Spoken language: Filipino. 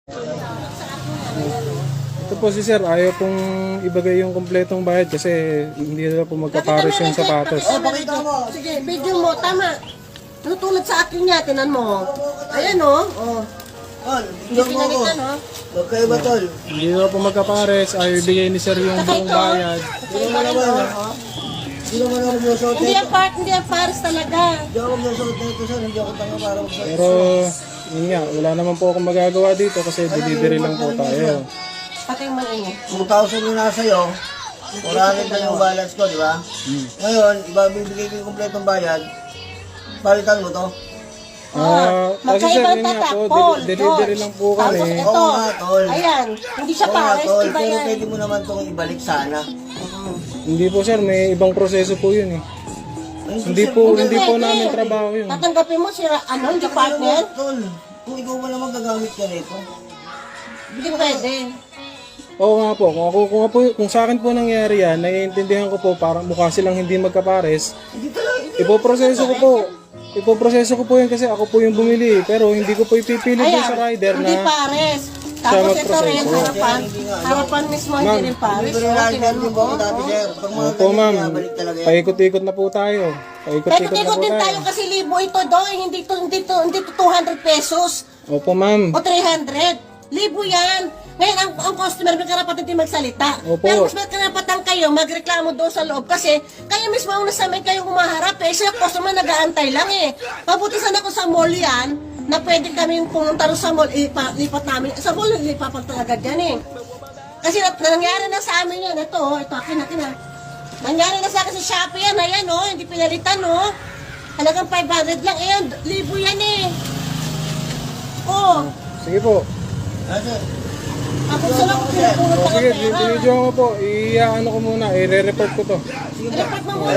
Ito po si sir, ayaw pong ibagay yung kompletong bayad kasi hindi na po magkapares yung sapatos. Oh, pakita mo. Sige, video mo, tama. Tulad sa akin niya, tinan mo. Ayan o. Oh. Tol, Hindi tignan mo ako. pinalitan o. Huwag kayo ba, tol? Hindi na po magkapares, ayaw ibigay ni sir yung buong bayad. Hindi naman naman. Hindi naman ako magsusuot Hindi nito. ang hindi ang pares talaga. Hindi ako magsusuot nito, sir. Hindi ako tanga para magsuot. Pero yun nga, wala naman po akong magagawa dito kasi delivery lang po tayo. Pati yung maingay. 2,000 yung nasa iyo. 400 na yung balance ko, di ba? Ngayon, ibabibigay ko yung kompletong bayad. Palitan mo to. Kasi sir, yun nga po, delivery lang po kami. Tapos ito. Oo nga, tol. Ayan. Hindi siya Oo nga, pares. tol. Iba Pero yan. pwede mo naman itong ibalik sana. Hindi po sir, may ibang proseso po yun eh. Ay, Hindi sir, po Hindi namin trabaho yun. Tatanggapin mo si yung partner. Tol, kung ikaw ba naman gagamit ka nito? Hindi pwede. Oo nga po, kung sa akin po nangyari yan, naiintindihan ko po parang mukha silang hindi magkapares. Hindi talaga. Ipoproseso ko po yun kasi ako po yung bumili. Pero hindi ko po ipipilit doon sa rider Hindi na pares. Tapos ito rin, magproseso. harapan mismo hindi rin pares. Pero rider din po ako dati, sir. Pag mga Opo ma'am, ganyan, balik talaga yan. paikot-ikot na po tayo. Paikot-ikot na Ikot po din tayo tayo. kasi libo ito doon. Hindi to 200 pesos. Opo ma'am. O 300. Libo yan. Ngayon, ang customer may karapatan din magsalita. Opo. Pero mas may karapatan kayo magreklamo doon sa loob kasi kayo mismo ang nasamay kayo humaharap eh. Siya customer nag-aantay lang eh. Mabuti sana ko sa mall yan na pwede kami pumunta rin sa mall, lipat namin. Sa mall, lipat talaga dyan eh. Kasi nangyari na sa amin yan. Ito, akin na. Nangyari na sa akin sa Shopee yan. Ayan hindi pinalitan Halagang 500 lang. Ayan, libo yan eh. Sige po. Ah, sir. Ako sa lang pinupulot O ng sige, pera. binidyo ko po. I-ano ko muna, i-re-report ko to. Report mo muna.